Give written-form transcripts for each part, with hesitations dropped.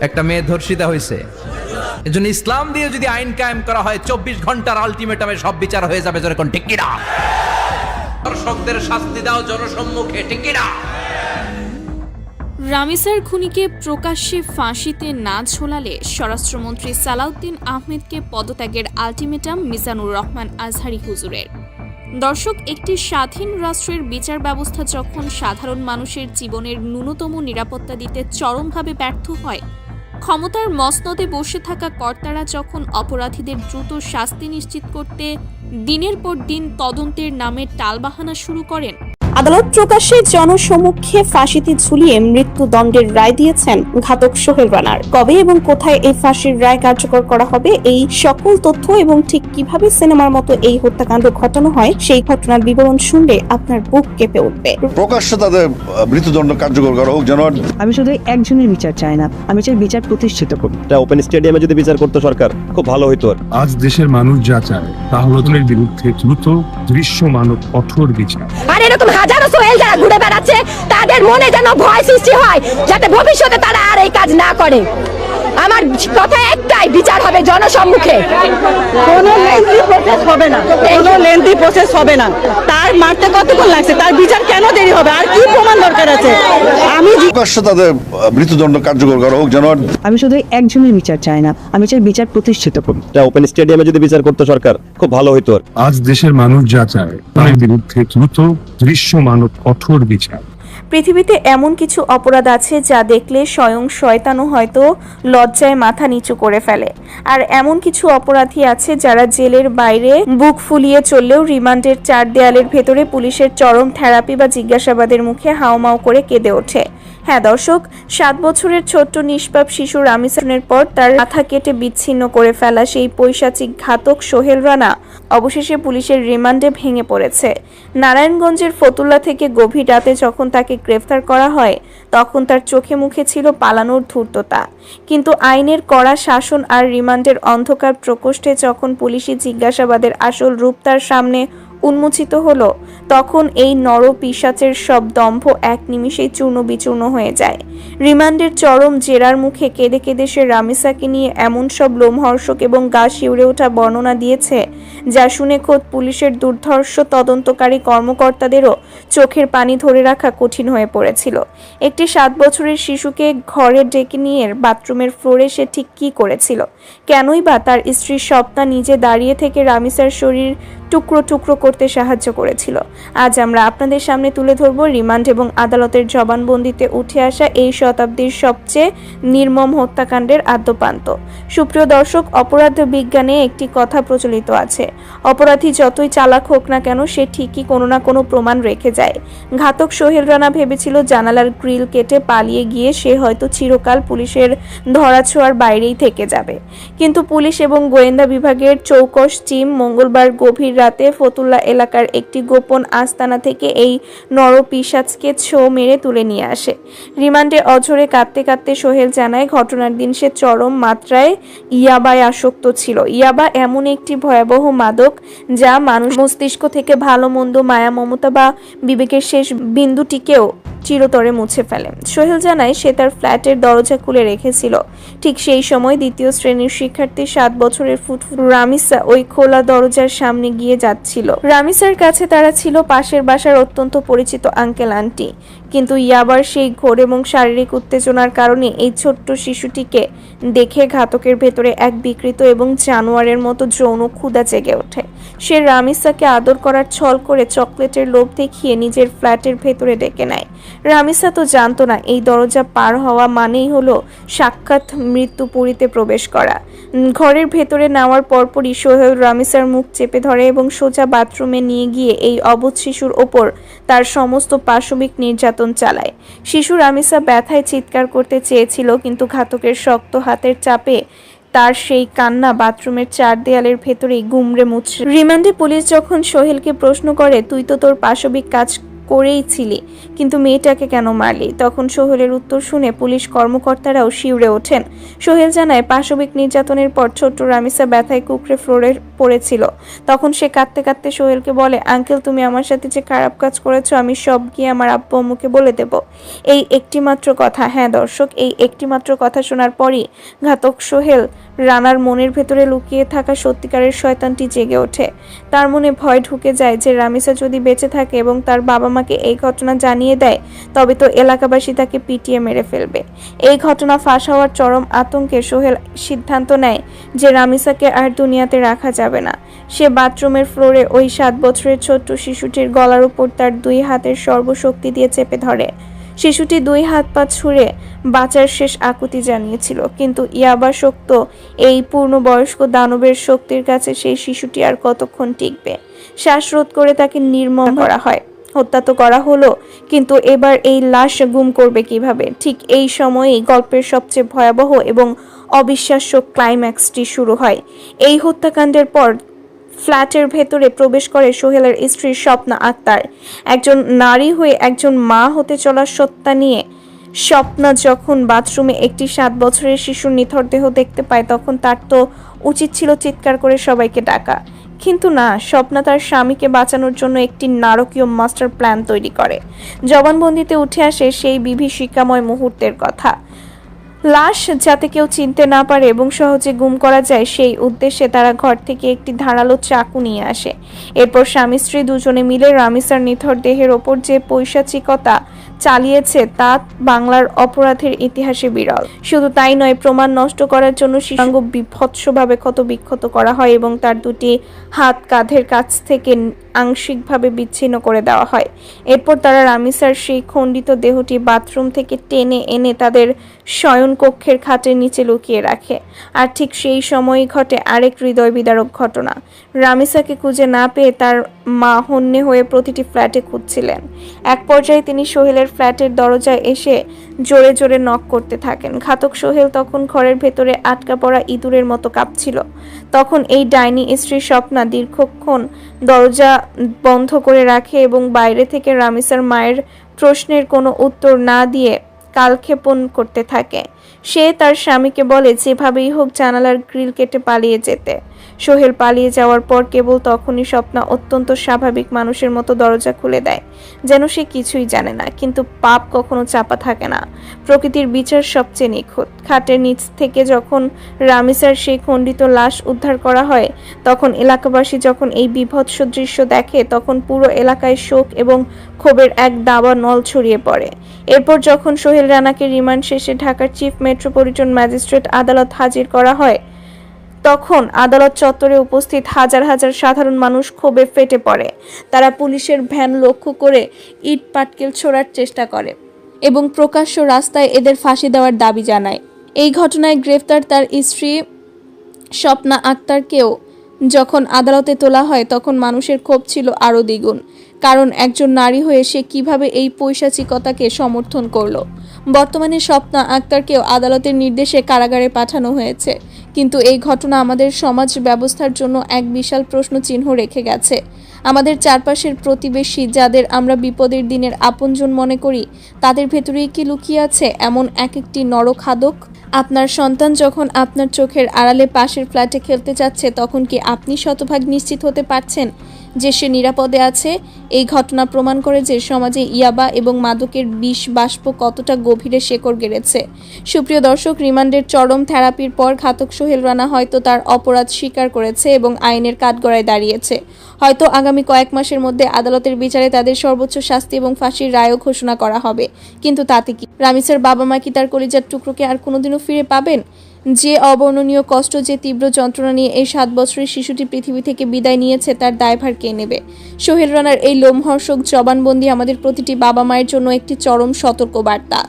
একটা মেয়ে ধর্ষিতা হয়েছে, এজন্য ইসলাম দিয়ে যদি আইন কায়েম করা হয় 24 ঘন্টার আলটিমেটামে সব বিচার হয়ে যাবে। যেরকম ঠিক কিনা? দর্শকদের শাস্তি দাও জনসম্মুখে, ঠিক কিনা? রামিসার খুনিকে প্রকাশ্যে ফাঁসিতে না ঝোলালে স্বরাষ্ট্রমন্ত্রী সালাউদ্দিন আহমেদকে পদত্যাগের আলটিমেটাম মিজানুর রহমান আজহারী হুজুরের। দর্শক, একটি স্বাধীন রাষ্ট্রের বিচার ব্যবস্থা যখন সাধারণ মানুষের জীবনের ন্যূনতম নিরাপত্তা দিতে চরমভাবে ব্যর্থ হয়, ক্ষমতার মসনদে বসে থাকা কর্তারা যখন অপরাধীদের দ্রুত শাস্তি নিশ্চিত করতে দিনের পর দিন তদন্তের নামে টালবাহানা শুরু করেন, আদালত প্রকাশ্যে জনসমক্ষে ফাঁসিতে ঝুলিয়ে মৃত্যুদণ্ডের রায় দিয়েছেন ঘাতক সোহেল রানার। কবে এবং কোথায় এই ফাঁসির রায় কার্যকর করা হবে, এই সকল তথ্য এবং ঠিক কিভাবে সিনেমার মতো এই হত্যাকাণ্ড ঘটানো হয়, সেই ঘটনার বিবরণ শুনলে আপনার বুক কেঁপে উঠবে। প্রকাশ্যে তাদের মৃত্যুদণ্ড কার্যকর করা হোক। যেন আমি শুধু একজনের বিচার চাই না, আমি চাই বিচার প্রতিষ্ঠিত করুন। এটা ওপেন স্টেডিয়ামে যদি বিচার করতে সরকার, খুব ভালো হইতো। আজ দেশের মানুষ যা চায় তা হলো তাদের বিরুদ্ধে দ্রুত দৃশ্যমান ও কঠোর বিচার। আর এরকম হাজারো সোহেল যারা ঘুরে বেড়াচ্ছে, তাদের মনে যেন ভয় সৃষ্টি হয়, যাতে ভবিষ্যতে তারা আর এই কাজ না করে। আমার কথা একটাই, বিচার হবে জনসম্মুখে, কোনো লেন্দি প্রসেস হবে না, কোনো লেন্দি প্রসেস হবে না। তার মারতে কতক্ষণ লাগছে, তার বিচার কেন দেরি হবে, আর কি প্রমাণ দরকার আছে? আমি প্রকাশ্যে তাদের মৃত্যুদণ্ড কার্যকর করা হোক। যেন আমি শুধু একজনের বিচার চাই না, আমি চাই বিচার প্রতিষ্ঠিত করুন। এটা ওপেন স্টেডিয়ামে যদি বিচার করতে সরকার, খুব ভালো হইতো। আজ দেশের মানুষ যা চায় তাদের বিরুদ্ধে দ্রুত দৃশ্যমান ও কঠোর বিচার। পৃথিবীতে এমন কিছু অপরাধ আছে যা দেখলে স্বয়ং শয়তানও হয়তো লজ্জায় মাথা নিচু করে ফেলে, আর এমন কিছু অপরাধী আছে যারা জেলের বাইরে বুক ফুলিয়ে চললেও রিমান্ডের চার দেয়ালের ভেতরে পুলিশের চরম থেরাপি বা জিজ্ঞাসাবাদের মুখে হাউমাউ করে কেঁদে ওঠে। হ্যাঁ দর্শক, 7 বছরের ছোট্ট নিষ্পাপ শিশু রামিসানের পর তার মাথা কেটে বিচ্ছিন্ন করে ফেলা সেই পৈশাচিক ঘাতক সোহেল রানা অবশেষে পুলিশের রিমান্ডে ভেঙে পড়েছে। নারায়ণগঞ্জের ফতুল্লা থেকে গভীর রাতে যখন তাকে গ্রেফতার করা হয়, তখন তার চোখে মুখে ছিল পালানোর ধূর্ততা। কিন্তু আইনের কড়া শাসন আর রিমান্ডের অন্ধকার প্রকোষ্ঠে যখন পুলিশি জিজ্ঞাসাবাদের আসল রূপ তার সামনে উন্মোচিত হলো, তখন এই নরপিশাচের সব দম্ভ এক নিমিষেই চূর্ণ বিচূর্ণ হয়ে যায়। রিমান্ডের চরম জেরার মুখে কেঁদে কেঁদে সে রামিসাকে নিয়ে এমন সব লোমহর্ষক এবং গা শিউরে ওঠা বর্ণনা দিয়েছে, যা শুনে খোদ পুলিশের দুর্ধর্ষ তদন্তকারী কর্মকর্তাদেরও চোখের পানি ধরে রাখা কঠিন হয়ে পড়েছিল। একটি 7 বছরের শিশুকে ঘরে ডেকে নিয়ে বাথরুমের ফ্লোরে সে ঠিক কী করেছিল? কেনই বা তার স্ত্রী স্বপ্না নিজে দাঁড়িয়ে থেকে রামিসার শরীর টুকরো টুকরো করতে সাহায্য করেছিল? আজ আমরা আপনাদের সামনে তুলে ধরব রিমান্ড এবং আদালতের জবানবন্দিতে উঠে আসা এই শতাব্দীর সবচেয়ে নির্মম হত্যাকাণ্ডের আদ্যপান্ত। সুপ্রিয় দর্শক, অপরাধ বিজ্ঞানে একটি কথা প্রচলিত আছে, অপরাধী যতই চালাক হোক না কেন, সে ঠিকই কোনো না কোনো প্রমাণ রেখে যায়। ঘাতক সোহেল রানা ভেবেছিল জানালার গ্রিল কেটে পালিয়ে গিয়ে সে হয়তো চিরকাল পুলিশের ধরাছোঁয়ার বাইরেই থেকে যাবে। কিন্তু পুলিশ এবং গোয়েন্দা বিভাগের চৌকস টিম মঙ্গলবার গভীর রাতে ফতুল্লা এলাকার একটি গোপন আস্তানা থেকে এই নরপিশাচকে ছো মেরে তুলে নিয়ে আসে। রিমান্ডে অঝরে কাঁদতে কাঁদতে সোহেল জানায়, ঘটনার দিন সে চরম মাত্রায় ইয়াবায় আসক্ত ছিল। ইয়াবা এমন একটি ভয়াবহ মাদক যা মানুষ মস্তিষ্ক থেকে ভালো মন্দ, মায়া, মমতা বা বিবেকের শেষ বিন্দুটিকেও চিরতরে মুছে ফেলে। সোহেল জানায় সে তার ফ্ল্যাটের দরজা খুলে রেখেছিল। ঠিক সেই সময় 2য় শ্রেণীর শিক্ষার্থী 7 বছরের ফুটফুট রামিসা ওই খোলা দরজার সামনে গিয়ে যাচ্ছিল। রামিসার কাছে তারা ছিল পাশের বাসার অত্যন্ত পরিচিত আঙ্কেল আন্টি, কিন্তু ইয়াবার সেই ঘোর এবং শারীরিক উত্তেজনার কারণে এই ছোট্ট শিশুটিকে দেখে ঘাতকের ভেতরে এক বিকৃত এবং জানোয়ারের মতো যৌন ক্ষুধা জেগে ওঠে। সে রামিসাকে আদর করার ছল করে চকলেটের লোভ দেখিয়ে নিজের ফ্ল্যাটের ভেতরে ডেকে নেয়। রামিসা তো জানতো না এই দরজা পার হওয়া মানেই হলো সাক্ষাৎ মৃত্যুপুরীতে প্রবেশ করা। ঘরের ভেতরে নেওয়ার পরপরই সোহেল রামিসার মুখ চেপে ধরে এবং সোজা বাথরুমে নিয়ে গিয়ে এই অবুঝ শিশুর ওপর তার সমস্ত পাশবিক নির্যাতন চালায়। শিশু রামিসা ব্যথায় চিৎকার করতে চেয়েছিল, কিন্তু ঘাতকের শক্ত হাতের চাপে তার সেই কান্না বাথরুমের 4 দেয়ালের ভেতরেই গুমড়ে মুচড়ে। রিমান্ডে পুলিশ যখন সোহেলকে প্রশ্ন করে, তুই তো তোর পাশবিক কাজ করেইছিলি, কিন্তু মেয়েটাকে কেন মারলি? তখন সোহেলের উত্তর শুনে পুলিশ কর্মকর্তারাও শিউরে ওঠেন। সোহেল জানায়, পাশবিক নির্যাতনের পর ছোট্ট রামিসা ব্যথায় কুকড়ে ফ্লোরে পড়েছিল। তখন সে কাঁদতে কাঁদতে সোহেলকে বলে, আঙ্কেল তুমি আমার সাথে যে খারাপ কাজ করেছো আমি সব গিয়ে আমার আব্বু আম্মুকে বলে দেব। এই একটি মাত্র কথা, হ্যাঁ দর্শক, এই একটি মাত্র কথা শোনার পরই ঘাতক সোহেল রানার মনের ভেতরে লুকিয়ে থাকা সত্যিকারের শয়তানটি জেগে ওঠে। তার মনে ভয় ঢুকে যায় যে রামিসা যদি বেঁচে থাকে এবং তার বাবা মাকে এই ঘটনা জানিয়ে দেয় তবে তো এলাকাবাসী তাকে পিটিয়ে মেরে ফেলবে। এই ঘটনা ফাঁস হওয়ার চরম আতঙ্কে সোহেল সিদ্ধান্ত নেয় যে রামিসাকে আর দুনিয়াতে রাখা যাবে না। সে বাথরুমের ফ্লোরে ওই 7 বছরের ছোট্ট শিশুটির গলার উপর তার 2 হাতের সর্বশক্তি দিয়ে চেপে ধরে। শিশুটি 2 হাত পা ছুঁড়ে বাঁচার শেষ আকুতি জানিয়েছিল, কিন্তু ইয়াবাসক্ত এই পূর্ণবয়স্ক দানবের শক্তির কাছে সেই শিশুটি আর কতক্ষণ টিকবে। শ্বাসরোধ করে তাকে নির্মম করা হয়। হত্যা তো করা হলো, কিন্তু এবার এই লাশ গুম করবে কিভাবে? ঠিক এই সময়েই গল্পের সবচেয়ে ভয়াবহ এবং অবিশ্বাস্য ক্লাইম্যাক্সটি শুরু হয়। এই হত্যাকাণ্ডের পর ফ্ল্যাটের ভেতরে প্রবেশ করে সোহেলের স্ত্রী স্বপ্না আক্তার। একজন নারী হয়ে একজন মা হতে চলার সত্তা নিয়ে স্বপ্না যখন বাথরুমে একটি 7 বছরের শিশুর নিথর দেহ দেখতে পায় তখন তার তো উচিত ছিল চিৎকার করে সবাইকে ডাকা, কিন্তু না, স্বপ্না তার স্বামীকে বাঁচানোর জন্য একটি নারকীয় মাস্টার প্ল্যান তৈরি করে। জবানবন্দিতে উঠে আসে সেই বিভীষিকাময় মুহূর্তের কথা। লাশ যাতে কেউ চিনতে না পারে এবং সহজে গুম করা যায় সেই উদ্দেশ্যে তারা ঘর থেকে একটি ধারালো চাকু নিয়ে আসে। এরপর স্বামী স্ত্রী দুজনে মিলে রামিসার নিথর দেহের ওপর যে পৈশাচিকতা চালিয়েছে তা বাংলার অপরাধের ইতিহাসে বিরল। শুধু তাই নয়, প্রমাণ নষ্ট করার জন্য শিশুঙ্গ বিভৎসভাবে ক্ষতবিক্ষত করা হয় এবং তার 2টি হাত কাঁধের কাছ থেকে আংশিকভাবে বিচ্ছিন্ন করে দেওয়া হয়। এরপর তারা রামিসার সেই খণ্ডিত দেহটি বাথরুম থেকে টেনে এনে তাদের শয়নকক্ষের খাটের নিচে লুকিয়ে রাখে। আর ঠিক সেই সময়ই ঘটে আরেক হৃদয় বিদারক ঘটনা। রামিসাকে খুঁজে না পেয়ে তার মা হন্যে হয়ে প্রতিটি ফ্ল্যাটে খুঁজছিলেন। এক পর্যায়ে তিনি সোহেলের ফ্ল্যাটের দরজায় এসে জোরে জোরে নক করতে থাকেন। ঘাতক সোহেল তখন ঘরের ভেতরে আটকা পড়া ইঁদুরের মতো কাঁপছিল। তখন এই ডাইনি স্ত্রী স্বপ্না দীর্ঘক্ষণ দরজা বন্ধ করে রাখে এবং বাইরে থেকে রামিসার মায়ের প্রশ্নের কোনো উত্তর না দিয়ে কালক্ষেপণ করতে থাকে। সে তার স্বামীকে বলে যেভাবেই হোক জানালার গ্রিল কেটে পালিয়ে যেতে। সোহেল পালিয়ে যাওয়ার পর কেবল তখনই স্বপ্না অত্যন্ত স্বাভাবিক মানুষের মতো দরজা খুলে দেয়, যেন সে কিছুই জানে না। কিন্তু পাপ কখনো চাপা থাকে না, প্রকৃতির বিচার সবচেয়ে নিখুঁত। খাটের নিচ থেকে যখন রামিসার সেই খণ্ডিত লাশ উদ্ধার করা হয় তখন এলাকাবাসী যখন এই বিভৎস দৃশ্য দেখে তখন পুরো এলাকায় শোক এবং ক্ষোভের এক দাবা নল ছড়িয়ে পড়ে। এরপর যখন সোহেল রানাকে রিমান্ড শেষে ঢাকার চিফ মেট্রোপলিটন ম্যাজিস্ট্রেট আদালত হাজির করা হয় তখন আদালত চত্বরে উপস্থিত হাজার হাজার সাধারণ মানুষ ক্ষোভে ফেটে পড়ে। তারা পুলিশের ভ্যান লক্ষ্য করে ইট পাটকেল ছোড়ার চেষ্টা করে এবং প্রকাশ্য রাস্তায় এদের ফাঁসি দেওয়ার দাবি জানায়। এই ঘটনায় গ্রেফতার তার স্ত্রী স্বপ্না আক্তারকেও যখন আদালতে তোলা হয় তখন মানুষের ক্ষোভ ছিল আরও দ্বিগুণ, কারণ একজন নারী হয়ে সে কিভাবে এই পৈশাচিকতাকে সমর্থন করলো। বর্তমানে স্বপ্না আক্তারকেও আদালতের নির্দেশে কারাগারে পাঠানো হয়েছে, কিন্তু এই ঘটনা আমাদের সমাজ ব্যবস্থার জন্য এক বিশাল প্রশ্ন চিহ্ন রেখে গেছে। আমাদের চারপাশের প্রতিবেশী যাদের আমরা বিপদের দিনের আপনজন মনে করি তাদের ভেতরেই কি লুকিয়ে আছে এমন একটি নরখাদক? আপনার সন্তান যখন আপনার চোখের আড়ালে পাশের ফ্ল্যাটে খেলতে যাচ্ছে তখন কি আপনি শতভাগ নিশ্চিত হতে পারছেন যে সে নিরাপদে আছে? এই ঘটনা প্রমাণ করে যে সমাজে ইয়াবা এবং মাদকের বিষ বাষ্প কতটা গভীরে শেকড় গেড়েছে। সুপ্রিয় দর্শক, রিমান্ডের চরম থেরাপির পর ঘাতক সোহেল রানা হয়তো তার অপরাধ স্বীকার করেছে এবং আইনের কাঠগড়ায় দাঁড়িয়েছে। হয়তো আগামী কয়েক মাসের মধ্যে আদালতের বিচারে তাদের সর্বোচ্চ শাস্তি এবং ফাঁসির রায়ও ঘোষণা করা হবে। কিন্তু তাতে কি রামিসার বাবা মা কি তার কলিজার টুকরোকে আর কোনোদিনও ফিরে পাবেন? যে অবর্ণনীয় কষ্ট, যে তীব্র যন্ত্রণা নিয়ে এই 7 বছরের শিশুটি পৃথিবী থেকে বিদায় নিয়েছে তার দায়ভার কে নেবে? সোহেল রানার এই লোমহর্ষক জবানবন্দি আমাদের প্রতিটি বাবা মায়ের জন্য একটি চরম সতর্ক বার্তা।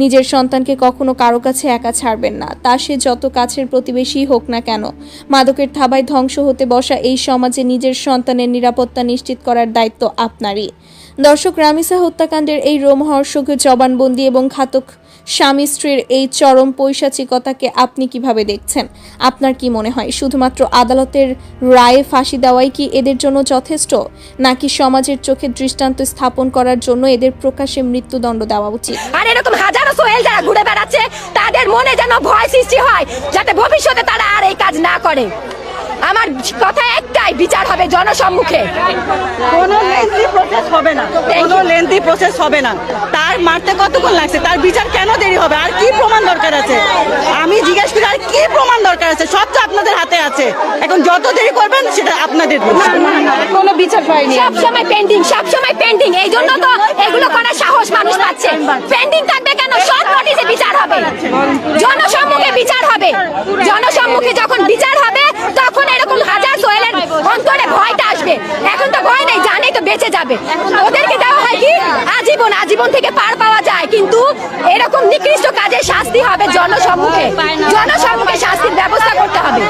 নিজের সন্তানকে কখনো কারো কাছে একা ছাড়বেন না, তা সে যত কাছের প্রতিবেশী হোক না কেন। মাদকের থাবায় ধ্বংস হতে বসা এই সমাজে নিজের সন্তানের নিরাপত্তা নিশ্চিত করার দায়িত্ব আপনারই। দর্শক, রামিসা হত্যাকাণ্ডের এই রোমহর্ষক জবানবন্দি এবং ঘাতক স্বামী স্ত্রীর এই চরম পৈশাচিকতাকে আপনি কিভাবে দেখছেন? আপনার কি মনে হয় শুধুমাত্র আদালতের রায়ে ফাঁসি দেওয়াই কি এদের জন্য যথেষ্ট, নাকি সমাজের চোখে দৃষ্টান্ত স্থাপন করার জন্য এদের প্রকাশ্যে মৃত্যুদণ্ড দেওয়া উচিত? আর এরকম হাজারো সোহেল যারা ঘুরে বেড়াচ্ছে তাদের মনে যেন ভয় সৃষ্টি হয়, যাতে ভবিষ্যতে তারা আর এই কাজ না করে। আমার কথা একটাই, বিচার হবে জনসম্মুখে। কোনো লেন্থি প্রসেস হবে না, কোনো লেন্থি প্রসেস হবে না। তার মারতে কতক্ষণ লাগছে, তার বিচার কেন দেরি হবে, আর কি প্রমাণ দরকার আছে? আমি জিজ্ঞেস করি আর কি প্রমাণ দরকার আছে? সব তো আপনাদের হাতে আছে, এখন যত দেরি করবেন সেটা আপনাদের দোষ। কোনো বিচার পাইনি, সবসময় পেন্ডিং, এই জন্য তো এগুলো করার সাহস মানুষ পাচ্ছে। পেন্ডিং থাকবে কেন? সব নোটিশে বিচার হবে, জনসম্মুখে বিচার হবে। জনসম্মুখে যখন বিচার হবে তখন এরকম হাজার সোহেলের অন্তরে ভয়টা আসবে। এখন তো ভয় নেই, জানেই তো বেঁচে যাবে। ওদেরকে দেওয়া হয় কি আজীবন থেকে পার পাওয়া যায়, কিন্তু এরকম নিকৃষ্ট কাজে শাস্তি হবে জনসম্মুখে শাস্তির ব্যবস্থা করতে হবে।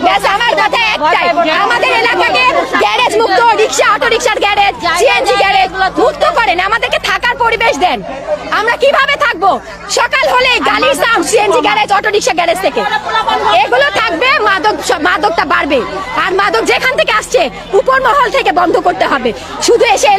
ব্যাস, আমার কথা একটাই, আমাদের এলাকাকে গ্যারেজ মুক্ত, রিক্সা অটো রিক্সার গ্যারেজ, সিএনজি গ্যারেজ মুক্ত করেন, আমাদেরকে থাকার পরিবেশ দেন। আমরা কিভাবে থাকবো? সকাল হলে গালির sound CNG garage, auto rickshaw garage থেকে এগুলো থাকবে, মাদকটা বাড়বে। আর মাদক যেখান থেকে আসছে উপর মহল থেকে বন্ধ করতে হবে। শুধু এসে